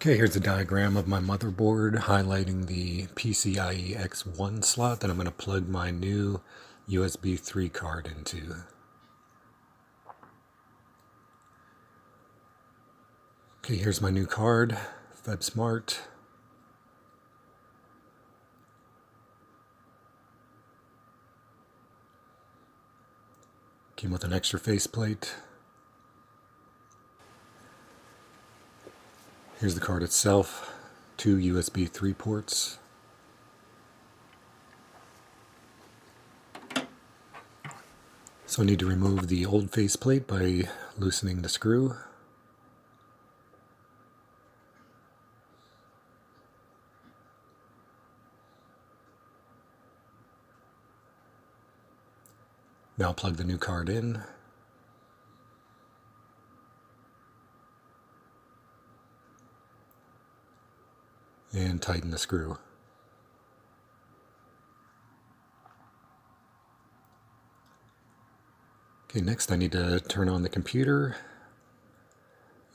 Okay, here's a diagram of my motherboard highlighting the PCIe X1 slot that I'm going to plug my new USB 3 card into. Okay, here's my new card, FebSmart. Came with an extra faceplate. Here's the card itself, 2 USB 3 ports. So I need to remove the old faceplate by loosening the screw. Now plug the new card in. And tighten the screw. Okay, next I need to turn on the computer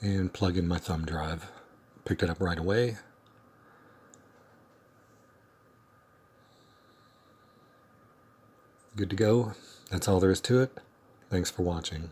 and plug in my thumb drive. Picked it up right away. Good to go. That's all there is to it. Thanks for watching.